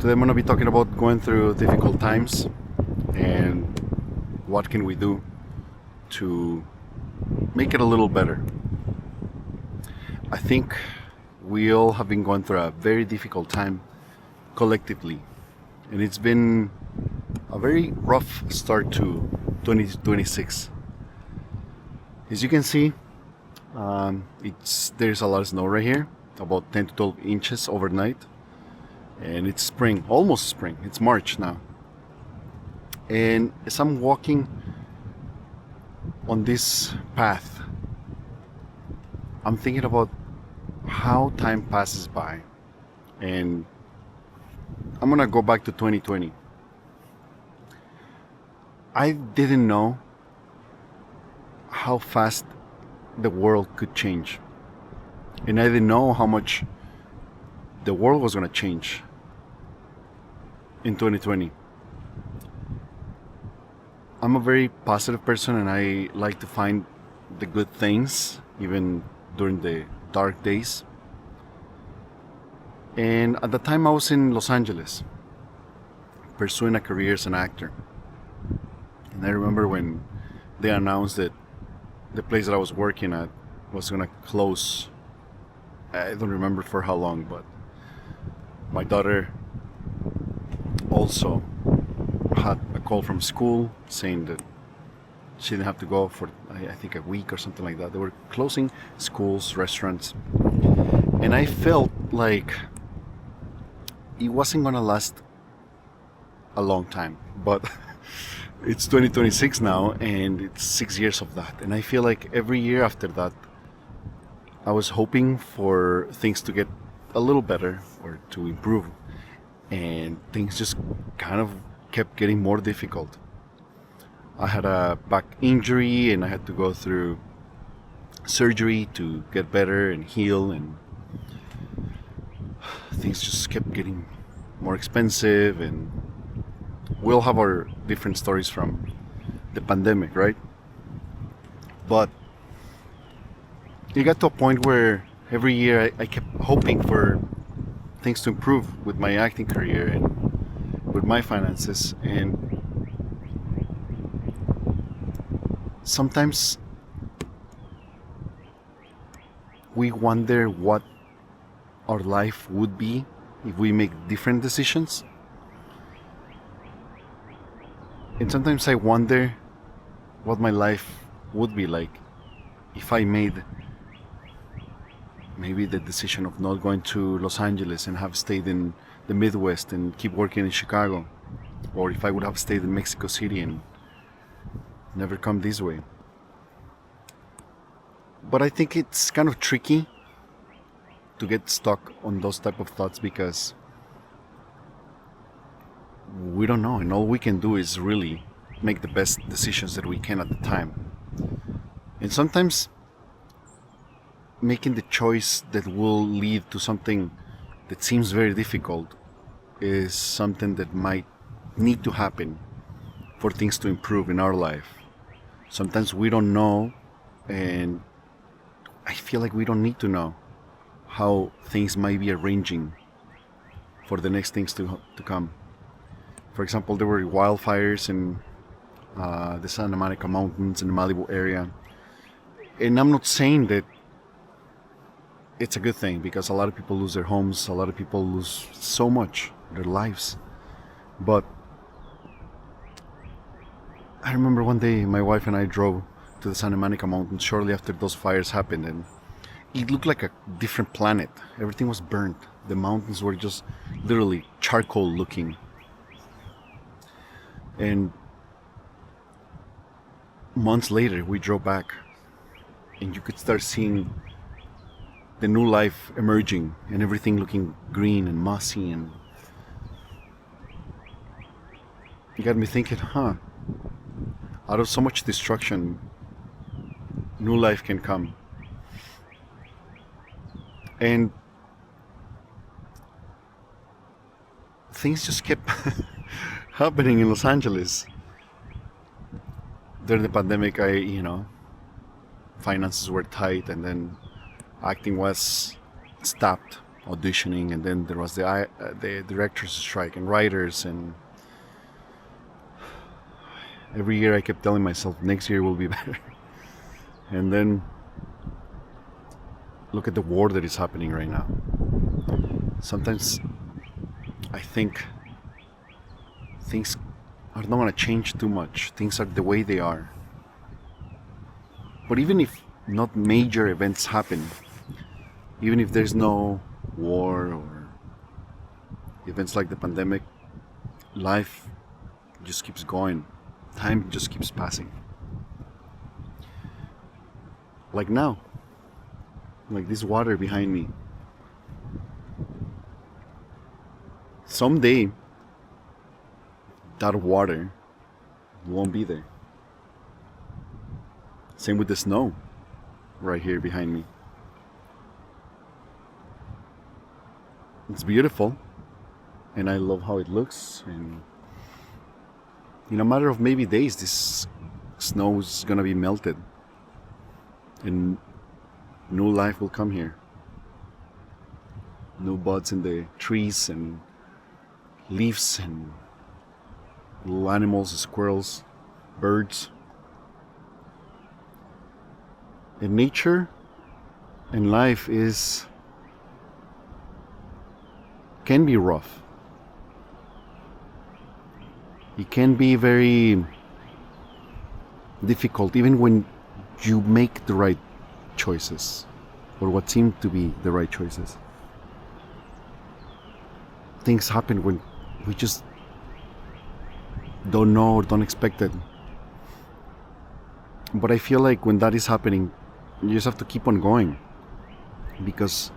Today I'm going to be talking about going through difficult times and what can we do to make it a little better. I think we all have been going through a very difficult time collectively, and it's been a very rough start to 2026. As you can see, there's a lot of snow right here, about 10 to 12 inches overnight, and it's spring, almost spring. It's March now, and as I'm walking on this path, I'm thinking about how time passes by, and I'm gonna go back to 2020. I didn't know how fast the world could change, and I didn't know how much the world was gonna change in 2020. I'm a very positive person, and I like to find the good things even during the dark days. And at the time I was in Los Angeles pursuing a career as an actor. And I remember when they announced that the place that I was working at was gonna close. I don't remember for how long, but my daughter also had a call from school saying that she didn't have to go for I think a week or something like that. They were closing schools, restaurants, and I felt like it wasn't gonna last a long time. But it's 2026 now, and it's 6 years of that, and I feel like every year after that I was hoping for things to get a little better or to improve, and things just kind of kept getting more difficult. I had a back injury and I had to go through surgery to get better and heal, and things just kept getting more expensive, and we all have our different stories from the pandemic, right? But it got to a point where every year I kept hoping for things to improve with my acting career and with my finances, and sometimes we wonder what our life would be if we make different decisions. And sometimes I wonder what my life would be like if I made maybe the decision of not going to Los Angeles and have stayed in the Midwest and keep working in Chicago, or if I would have stayed in Mexico City and never come this way. But I think it's kind of tricky to get stuck on those type of thoughts because we don't know, and all we can do is really make the best decisions that we can at the time. And sometimes making the choice that will lead to something that seems very difficult is something that might need to happen for things to improve in our life. Sometimes we don't know, and I feel like we don't need to know how things might be arranging for the next things to come. For example, there were wildfires in the Santa Monica Mountains in the Malibu area. And I'm not saying that it's a good thing, because a lot of people lose their homes, a lot of people lose so much, their lives. But I remember one day my wife and I drove to the Santa Monica Mountains shortly after those fires happened, and it looked like a different planet. Everything was burnt. The mountains were just literally charcoal looking. And months later we drove back, and you could start seeing the new life emerging and everything looking green and mossy, and it got me thinking, out of so much destruction, new life can come. And things just kept happening in Los Angeles. During the pandemic, finances were tight, and then acting was stopped auditioning, and then there was the directors strike and writers, and every year I kept telling myself next year will be better. And then look at the war that is happening right now. Sometimes I think things are not going to change too much. Things are the way they are. But even if not major events happen, even if there's no war or events like the pandemic, life just keeps going. Time just keeps passing. Like now, like this water behind me. Someday, that water won't be there. Same with the snow right here behind me. It's beautiful, and I love how it looks, and in a matter of maybe days this snow is gonna be melted and new life will come here. New buds in the trees and leaves and little animals, squirrels, birds. And nature and life can be rough. It can be very difficult even when you make the right choices, or what seem to be the right choices. Things happen when we just don't know or don't expect it. But I feel like when that is happening, you just have to keep on going, because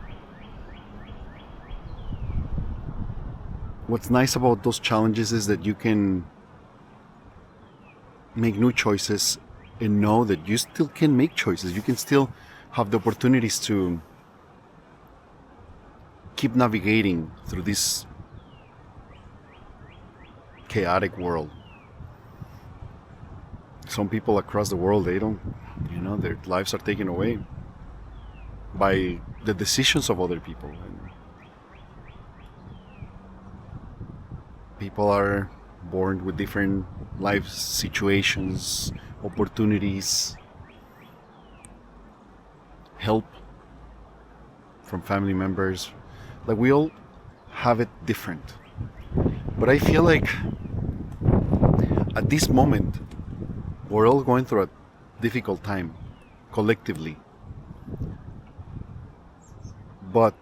what's nice about those challenges is that you can make new choices and know that you still can make choices. You can still have the opportunities to keep navigating through this chaotic world. Some people across the world, they don't, their lives are taken away by the decisions of other people. And people are born with different life situations, opportunities, help from family members. Like, we all have it different. But I feel like at this moment, we're all going through a difficult time, collectively. But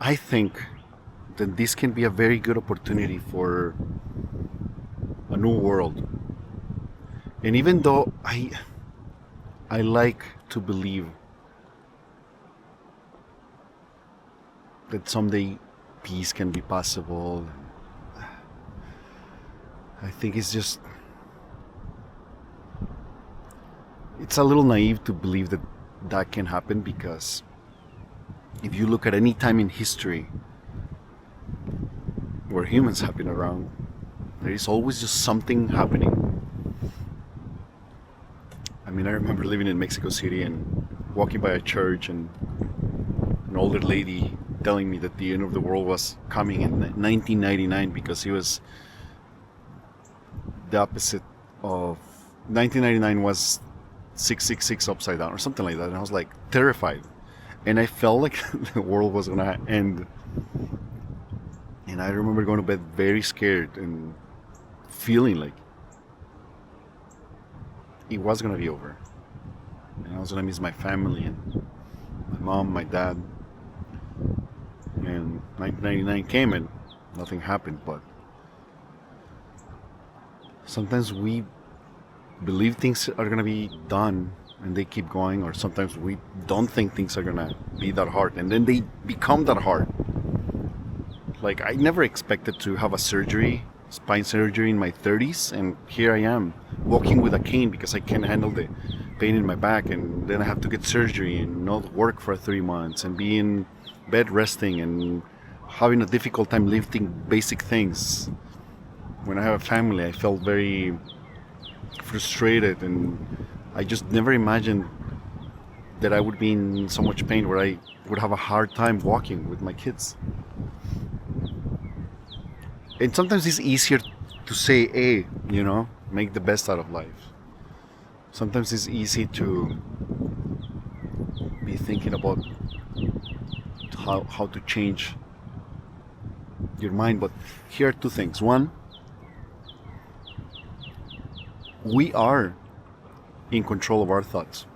I think that this can be a very good opportunity for a new world. And even though I like to believe that someday peace can be possible, I think it's a little naive to believe that that can happen, because if you look at any time in history where humans have been around, there is always just something happening. I mean, I remember living in Mexico City and walking by a church, and an older lady telling me that the end of the world was coming in 1999, because it was the opposite of 1999 was 666 upside down or something like that. And I was like terrified, and I felt like the world was gonna end. And I remember going to bed very scared and feeling like it was gonna be over, and I was gonna miss my family and my mom, my dad. And 1999 came and nothing happened. But sometimes we believe things are gonna be done and they keep going, or sometimes we don't think things are gonna be that hard and then they become that hard. Like, I never expected to have a spine surgery in my 30s, and here I am walking with a cane because I can't handle the pain in my back, and then I have to get surgery and not work for 3 months and be in bed resting and having a difficult time lifting basic things. When I have a family, I felt very frustrated, and I just never imagined that I would be in so much pain where I would have a hard time walking with my kids. And sometimes it's easier to say, hey, make the best out of life. Sometimes it's easy to be thinking about how to change your mind. But here are two things. One, we are in control of our thoughts.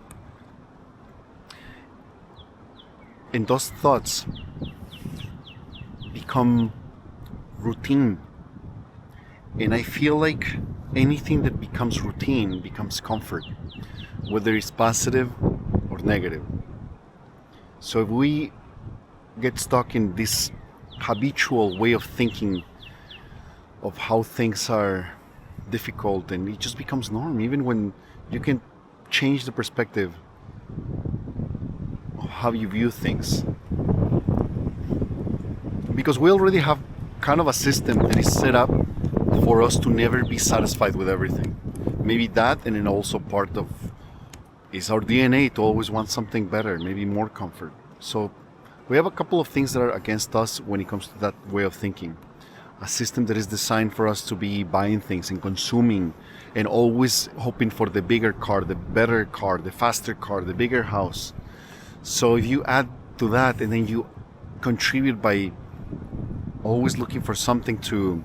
And those thoughts become routine. And I feel like anything that becomes routine becomes comfort, whether it's positive or negative. So if we get stuck in this habitual way of thinking of how things are difficult, and it just becomes norm, even when you can change the perspective of how you view things. Because we already have kind of a system that is set up for us to never be satisfied with everything. Maybe that, and then also part of is our DNA to always want something better, maybe more comfort. So we have a couple of things that are against us when it comes to that way of thinking. A system that is designed for us to be buying things and consuming and always hoping for the bigger car, the better car, the faster car, the bigger house. So if you add to that and then you contribute by always looking for something to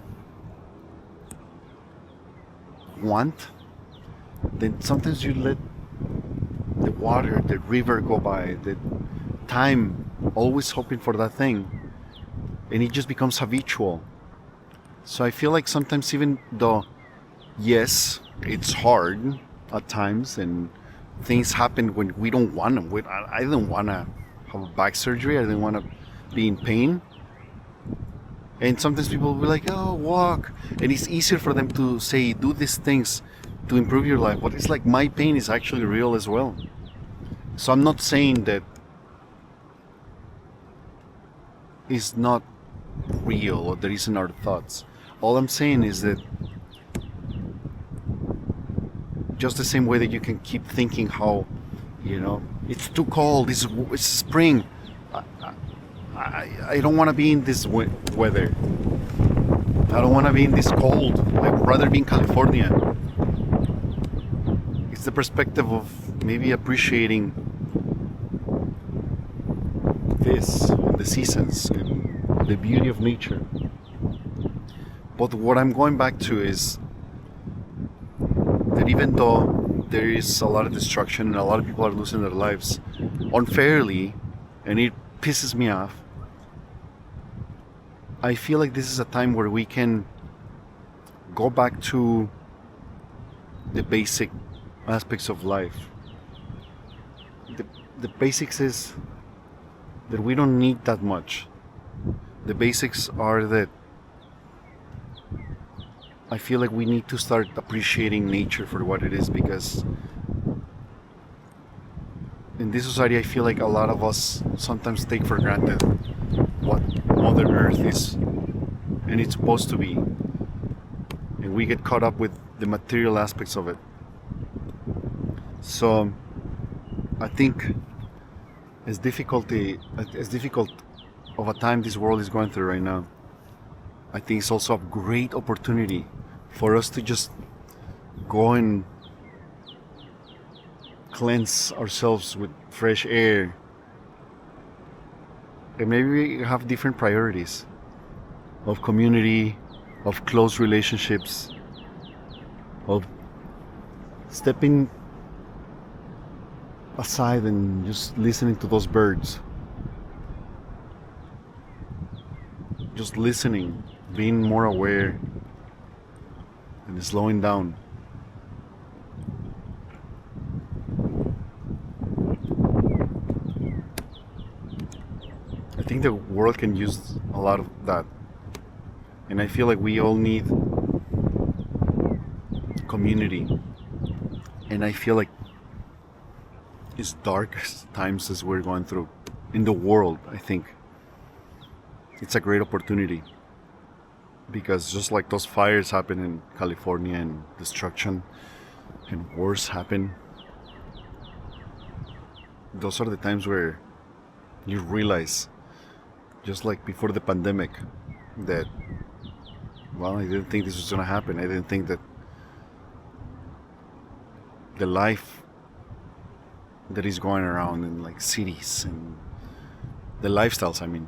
want, then sometimes you let the water, the river go by, the time always hoping for that thing, and it just becomes habitual. So I feel like sometimes, even though yes, it's hard at times and things happen when we don't want them. I didn't want to have a back surgery. I didn't want to be in pain. And sometimes people will be like, oh, walk. And it's easier for them to say, do these things to improve your life. But it's like my pain is actually real as well. So I'm not saying that it's not real or there isn't our thoughts. All I'm saying is that just the same way that you can keep thinking how, it's too cold, it's spring. I don't want to be in this weather. I don't want to be in this cold. I'd rather be in California. It's the perspective of maybe appreciating this, the seasons, and the beauty of nature. But what I'm going back to is that even though there is a lot of destruction and a lot of people are losing their lives unfairly, and it pisses me off, I feel like this is a time where we can go back to the basic aspects of life. The basics is that we don't need that much. The basics are that I feel like we need to start appreciating nature for what it is, because in this society I feel like a lot of us sometimes take for granted what Mother Earth is and it's supposed to be, and we get caught up with the material aspects of it. So I think as difficult of a time this world is going through right now, I think it's also a great opportunity for us to just go and cleanse ourselves with fresh air, and maybe we have different priorities of community, of close relationships, of stepping aside and just listening to those birds, just listening, being more aware and slowing down. I think the world can use a lot of that, and I feel like we all need community. And I feel like it's darkest times as we're going through in the world, I think it's a great opportunity, because just like those fires happen in California and destruction and wars happen, those are the times where you realize, just like before the pandemic, that, well, I didn't think this was gonna happen. I didn't think that the life that is going around in like cities and the lifestyles, I mean,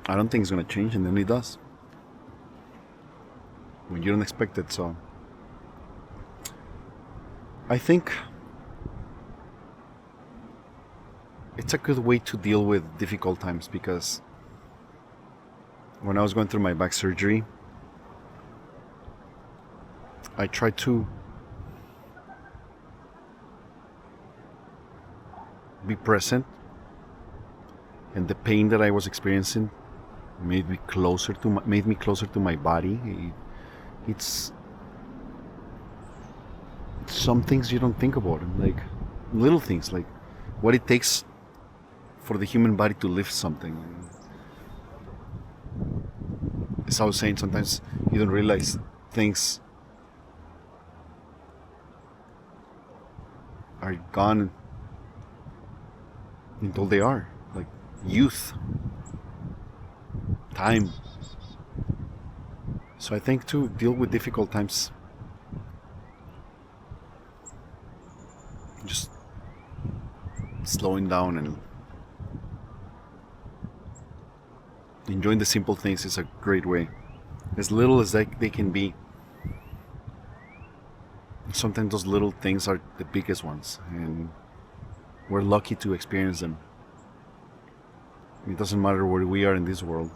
I don't think it's gonna change, and then it does when you don't expect it. So I think it's a good way to deal with difficult times, because when I was going through my back surgery, I tried to be present, and the pain that I was experiencing made me closer to my body. It's some things you don't think about, like little things, like what it takes for the human body to lift something. As I was saying, sometimes you don't realize things are gone until they are, like youth, time. So I think to deal with difficult times, just slowing down and enjoying the simple things is a great way, as little as they can be. Sometimes those little things are the biggest ones, and we're lucky to experience them. It doesn't matter where we are in this world.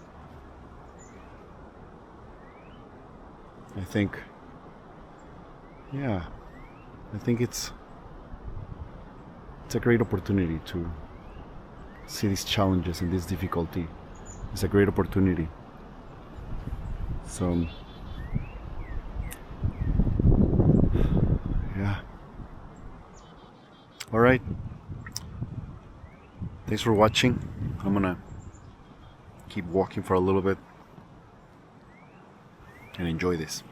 I think, yeah, I think it's a great opportunity to see these challenges and this difficulty. It's a great opportunity. So, yeah. All right. Thanks for watching. I'm gonna keep walking for a little bit and enjoy this.